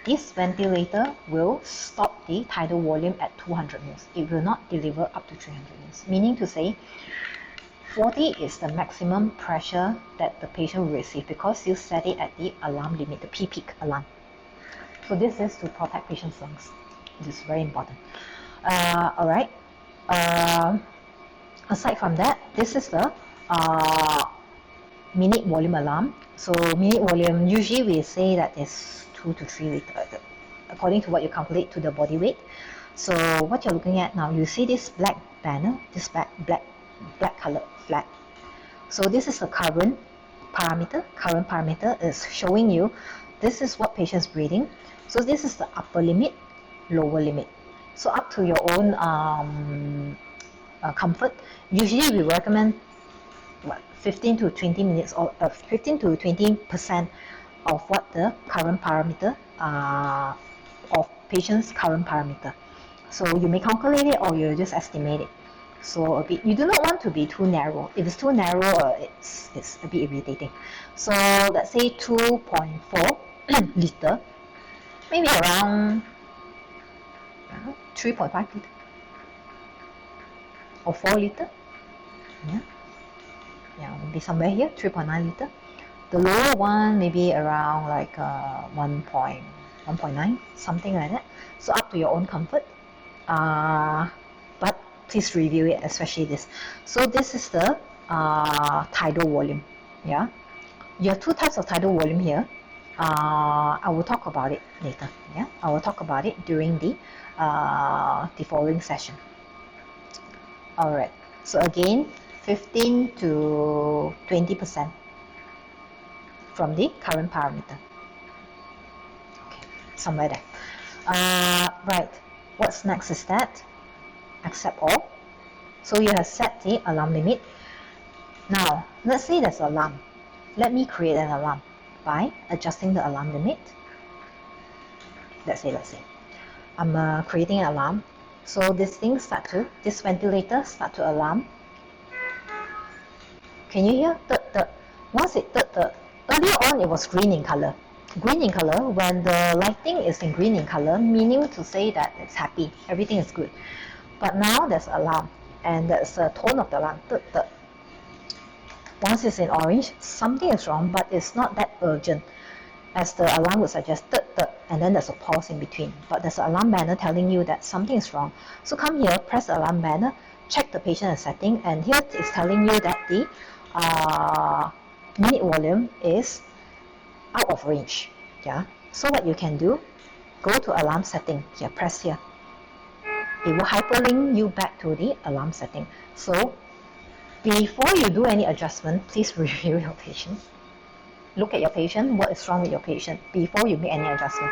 this ventilator will stop the tidal volume at 200 mils. It will not deliver up to 300 mils. Meaning to say, 40 is the maximum pressure that the patient will receive because you set it at the alarm limit, the P-peak alarm. So this is to protect patient's lungs. This is very important. Alright. Aside from that, this is the minute volume alarm. So minute volume, usually we say that is 2 to 3 liters, according to what you calculate to the body weight. So what you're looking at now, you see this black banner, this black colored flag. So this is the current parameter. Current parameter is showing you this is what patient's breathing. So this is the upper limit, lower limit. So up to your own comfort. Usually we recommend 15 to 20 minutes or 15 to 20% of what the current parameter of patient's current parameter. So you may calculate it or you just estimate it. So you do not want to be too narrow. If it's too narrow, it's a bit irritating. So let's say 2.4 liter, maybe around 3.5 liter or 4 liter. Yeah, maybe somewhere here, 3.9 liter. The lower one maybe around like 1.9, something like that. So up to your own comfort. But please review it, especially this. So this is the tidal volume. Yeah, you have two types of tidal volume here. I will talk about it later. Yeah, I will talk about it during the following session. All right. So again, 15 to 20% from the current parameter. Okay, somewhere there. Right. What's next is that accept all. So you have set the alarm limit. Now, let's say there's an alarm. Let me create an alarm by adjusting the alarm limit. Let's say, I'm creating an alarm. So this ventilator start to alarm. Can you hear? Once it earlier on it was green in color. Green in color, when the lighting is in green in color, meaning to say that it's happy, everything is good. But now there's alarm, and there's a tone of the alarm. Once it's in orange, something is wrong, but it's not that urgent, as the alarm would suggest, and then there's a pause in between. But there's an alarm banner telling you that something is wrong. So come here, press the alarm banner, check the patient setting, and here it's telling you that the minute volume is out of range. Yeah. So what you can do, go to alarm setting. Here, press here. It will hyperlink you back to the alarm setting. So before you do any adjustment, please review your patient. Look at your patient, what is wrong with your patient before you make any adjustment.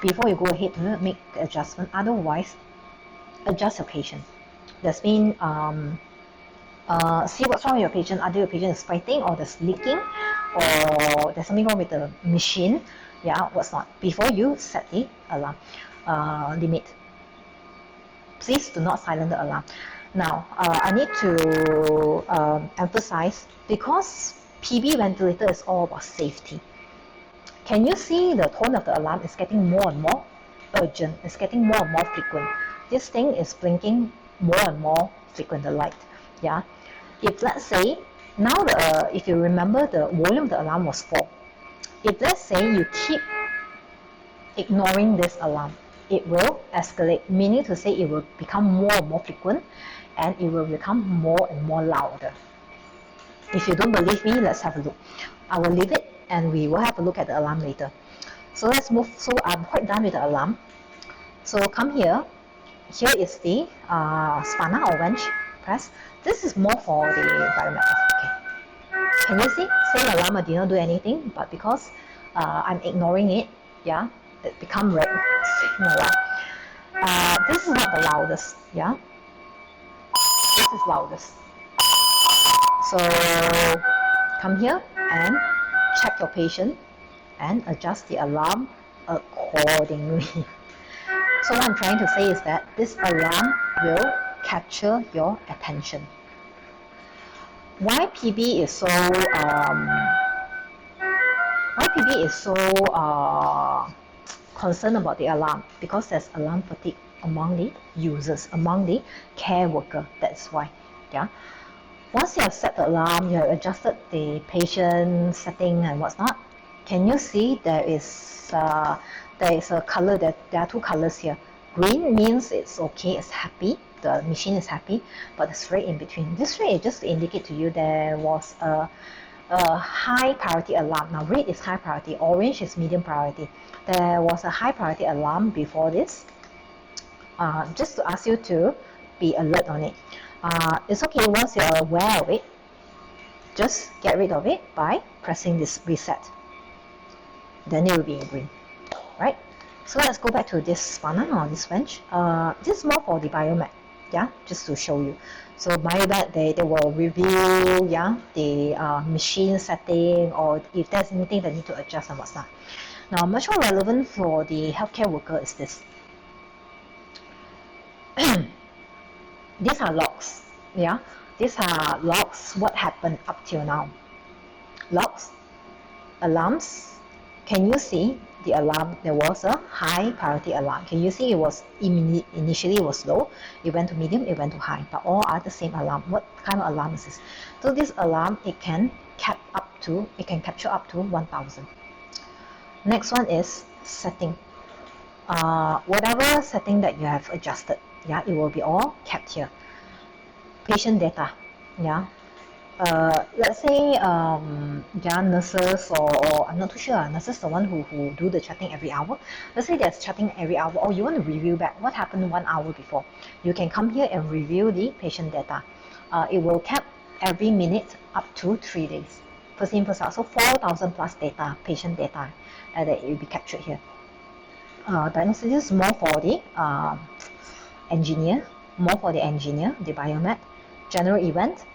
Before you go ahead to make adjustment, otherwise, adjust your patient. That's mean see what's wrong with your patient. Either your patient is fighting, or there's leaking, or there's something wrong with the machine. Yeah, what's not, before you set the alarm limit. Please do not silence the alarm. Now, I need to emphasize, because PB ventilator is all about safety. Can you see the tone of the alarm is getting more and more urgent? It's getting more and more frequent. This thing is blinking more and more frequent, the light. Yeah. If let's say, now if you remember, the volume of the alarm was 4. If let's say you keep ignoring this alarm, it will escalate, meaning to say it will become more and more frequent, and it will become more and more louder. If you don't believe me, let's have a look. I will leave it, and we will have a look at the alarm later. So let's move. So I'm quite done with the alarm. So come here. Here is the spanner or wrench. Press. This is more for the environment. Okay. Can you see? Same alarm, I did not do anything, but because I'm ignoring it, yeah, it become red. Same alarm. This is not the loudest, yeah. This is loudest. So come here and check your patient and adjust the alarm accordingly. So what I'm trying to say is that this alarm will capture your attention. Why PB is so concerned about the alarm? Because there's alarm fatigue among the users, among the care worker. That's why. Yeah. Once you have set the alarm, you have adjusted the patient setting and what's not. Can you see there is a color, that there are 2 colors here. Green means it's okay, it's happy, the machine is happy, but there's red in between. This red is just to indicate to you there was a high priority alarm. Now red is high priority, orange is medium priority. There was a high priority alarm before this, just to ask you to be alert on it. It's okay, once you're aware of it, just get rid of it by pressing this reset. Then it will be in green, right? So let's go back to this spanner or this wrench. This is more for the biomed, yeah, just to show you. So biomed, they will review, yeah, the machine setting, or if there's anything that need to adjust and what's not. Now, much more relevant for the healthcare worker is this. These are logs, yeah. These are logs, what happened up till now. Logs, alarms. Can you see the alarm? There was a high priority alarm. Can you see it was initially it was low, it went to medium, it went to high, but all are the same alarm. What kind of alarm is this? So this alarm, it can capture up to 1000. Next one is setting. Whatever setting that you have adjusted, yeah, it will be all kept here. Patient data, yeah. Let's say yeah, nurses, or I'm not too sure, nurses are the one who do the chatting every hour. Let's say there's chatting every hour, or you want to review back what happened 1 hour before. You can come here and review the patient data. It will cap every minute up to 3 days. First in, first out. So 4,000 plus data, patient data, that it will be captured here. Diagnosis is more for the engineer, the biomed. General event.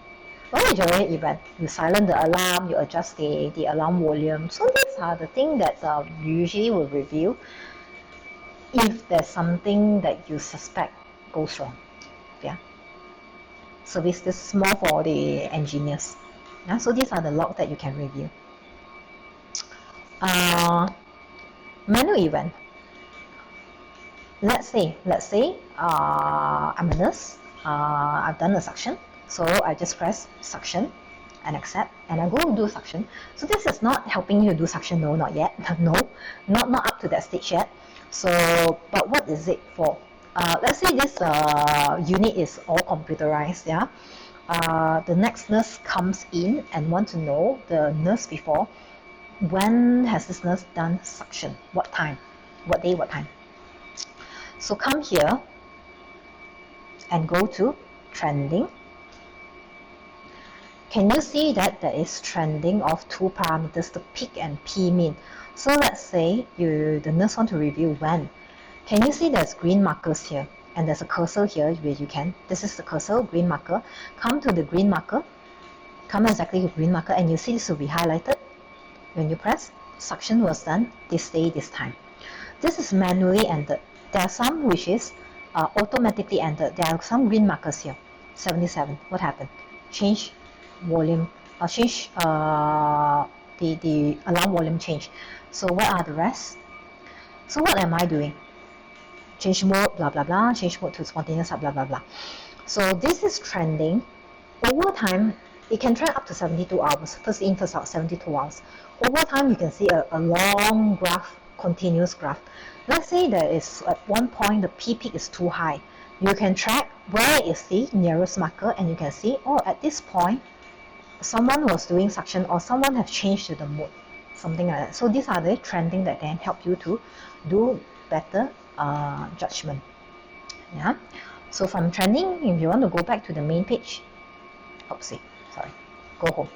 What is general event? You silence the alarm, you adjust the alarm volume. So these are the things that you usually will review if there's something that you suspect goes wrong. Yeah. So this is more for the engineers. Yeah, so these are the logs that you can review. Manual event. Let's say I'm a nurse. I've done a suction, so I just press suction and accept, and I go do suction. So this is not helping you do suction. No, not yet. No, not up to that stage yet. So, but what is it for? Let's say this unit is all computerized. Yeah. The next nurse comes in and want to know the nurse before, when has this nurse done suction? What time? What day? What time? So come here and go to trending. Can you see that there is trending of two parameters, the peak and P mean? So let's say the nurse want to review when. Can you see there's green markers here? And there's a cursor here where you can, this is the cursor, green marker. Come to the green marker, come exactly to green marker, and you see this will be highlighted. When you press, suction was done this day, this time. This is manually entered. There are some which is automatically entered. There are some green markers here. 77. What happened? Change volume. Change the alarm volume change. So what are the rest? So what am I doing? Change mode, blah blah blah. Change mode to spontaneous, blah blah blah. So this is trending. Over time, it can trend up to 72 hours. First in, first out, 72 hours. Over time, you can see a long graph, continuous graph. Let's say that is at one point the P peak is too high. You can track where is the nearest marker, and you can see, oh, at this point, someone was doing suction or someone have changed to the mode, something like that. So these are the trending that can help you to do better judgment. Yeah. So from trending, if you want to go back to the main page, oopsie, sorry, go home.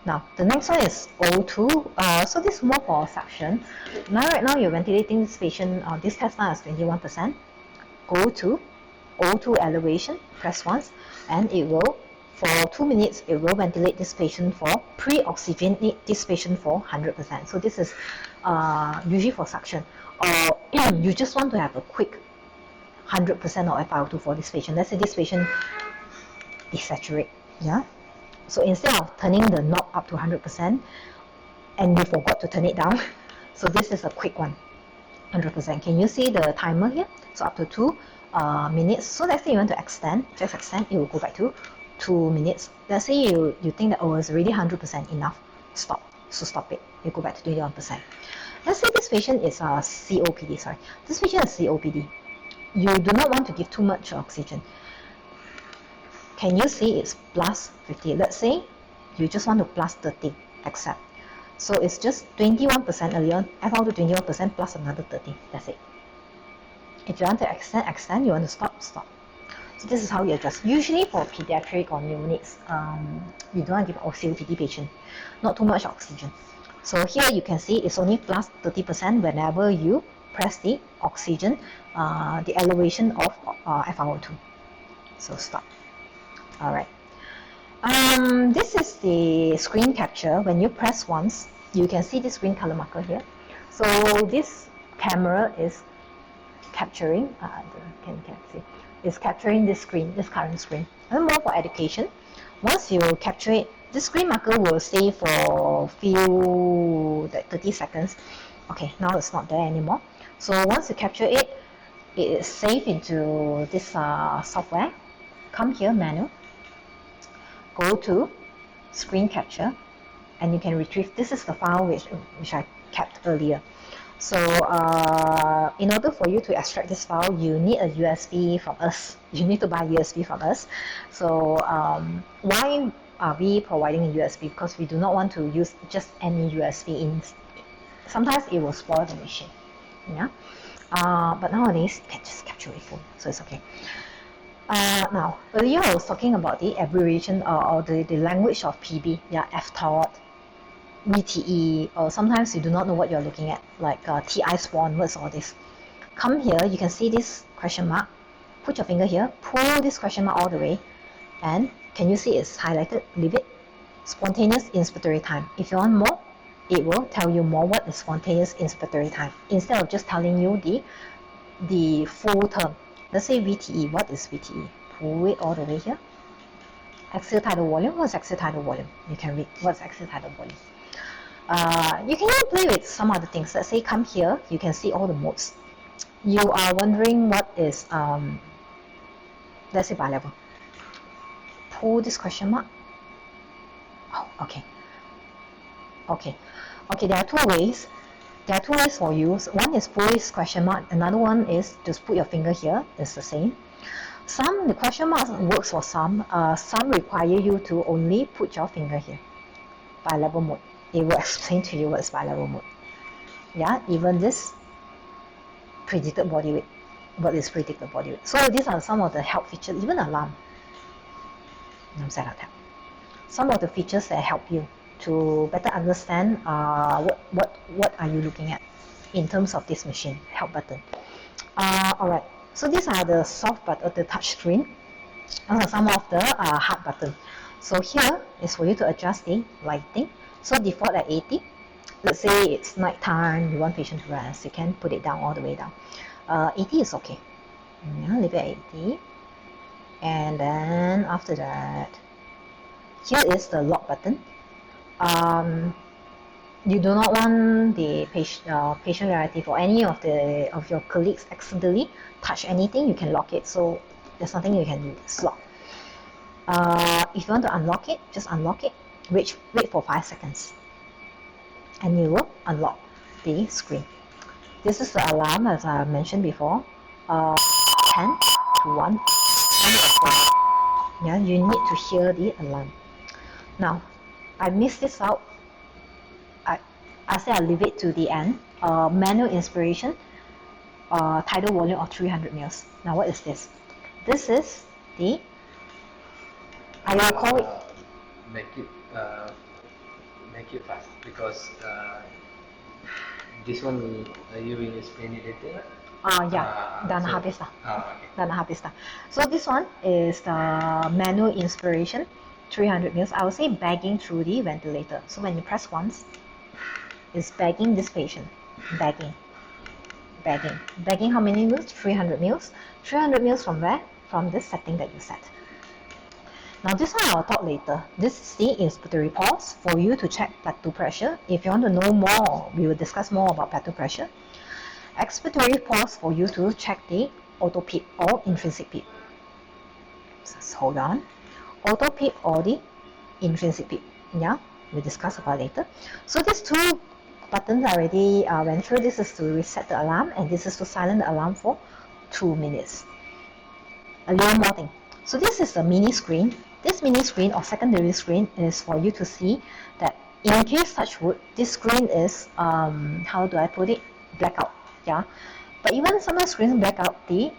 Now the next one is O2. So this is more for suction. Right now you're ventilating this patient. This test now is 21%. Go to O2 elevation, press once, and it will, for 2 minutes, it will ventilate this patient for pre-oxygenate this patient for 100%. So this is usually for suction, or you just want to have a quick 100% of FiO2 for this patient. Let's say this patient desaturate, yeah. So instead of turning the knob up to 100% and you forgot to turn it down, so this is a quick one, 100%. Can you see the timer here? So up to 2 minutes. So let's say you want to extend, just extend, it will go back to 2 minutes. Let's say you think that, oh, it's already 100% enough, stop. So stop it, you go back to 21%. Let's say this patient is COPD, sorry. This patient is COPD. You do not want to give too much oxygen. Can you see it's plus 50? Let's say you just want to plus 30, accept. So it's just 21% earlier, FiO2 21% plus another 30, that's it. If you want to extend, you want to stop. So this is how you adjust. Usually for pediatric or neonates, you don't want to give COPD patient, not too much oxygen. So here you can see it's only plus 30% whenever you press the oxygen, the elevation of FiO2. So stop. Alright. This is the screen capture. When you press once, you can see this green color marker here. So this camera is capturing, is capturing this screen, this current screen. And more for education. Once you capture it, this screen marker will stay for like 30 seconds. Okay, now it's not there anymore. So once you capture it, it is saved into this software. Come here, menu. Go to screen capture, and you can retrieve. This is the file which I kept earlier. So in order for you to extract this file, you need a USB from us. You need to buy USB from us. So why are we providing a USB? Because we do not want to use just any USB. Sometimes it will spoil the machine. Yeah. But nowadays you can just capture your phone, so it's okay. Now, earlier I was talking about the abbreviation or the language of PB, yeah, FTOT, VTE, or sometimes you do not know what you're looking at, like TI spawn, what's all this. Come here, you can see this question mark. Put your finger here, pull this question mark all the way, and can you see it's highlighted? Leave it. Spontaneous inspiratory time. If you want more, it will tell you more what is spontaneous inspiratory time, instead of just telling you the full term. Let's say VTE. What is VTE? Pull it all the way here. Axial tidal volume. What's axial tidal volume? You can read what's axial tidal volume. You can even play with some other things. Let's say come here, you can see all the modes. You are wondering what is, let's say bi-level. Pull this question mark. Oh, okay. Okay, there are two ways. There are two ways for you. One is pull this question mark. Another one is just put your finger here. It's the same. The question mark works for some. Some require you to only put your finger here. Bi-level mode. It will explain to you what's bi-level mode. Yeah, even this predicted body weight. What is predicted body weight? So these are some of the help features. Even alarm. Some of the features that help you to better understand what are you looking at in terms of this machine. Help button. Alright, so these are the soft button, the touch screen. These are some of the hard button. So here is for you to adjust the lighting. So default at 80. Let's say it's night time, you want patient to rest, you can put it down all the way down. 80 is okay. Yeah, leave it at 80. And then after that, here is the lock button. You do not want the patient relative or any of your colleagues accidentally touch anything, you can lock it. So there's nothing you can do. It's locked. If you want to unlock it, just unlock it. Wait for 5 seconds, and you will unlock the screen. This is the alarm, as I mentioned before. 10 to 1. Yeah, you need to hear the alarm. Now, I missed this out. I say I'll leave it to the end. Manual inspiration, tidal volume of 300 mils. Now, what is this? This is the, I will call it. Make it fast, because this one you will explain it later. Dah nak habis dah. Okay. Dah nak habis dah. So this one is the manual inspiration, 300 mils. I will say bagging through the ventilator. So when you press once, it's bagging this patient. Bagging. Bagging how many mils? 300 mils. 300 mils from where? From this setting that you set. Now this one I'll talk later. This is the inspiratory pulse for you to check plateau pressure. If you want to know more, we will discuss more about plateau pressure. Expiratory pulse for you to check the auto PEEP or intrinsic PEEP. Just hold on. Auto PEEP or the intrinsic PEEP. Yeah, we'll discuss about later. So these two buttons I already went through. This is to reset the alarm, and this is to silence the alarm for 2 minutes. A little more thing. So this is the mini screen. This mini screen or secondary screen is for you to see that in case touch wood, this screen is, how do I put it? Blackout. Yeah. But even sometimes screens blackout, the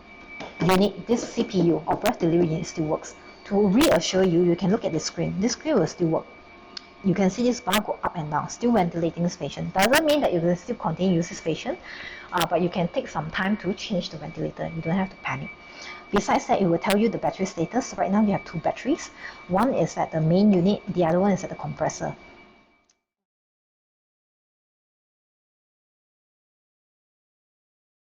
unit, this CPU or breath delivery unit still works. To reassure you, you can look at the screen. This screen will still work. You can see this bar go up and down, still ventilating this patient. Doesn't mean that you will still continue to use this patient, but you can take some time to change the ventilator. You don't have to panic. Besides that, it will tell you the battery status. Right now, you have 2 batteries. One is at the main unit, the other one is at the compressor.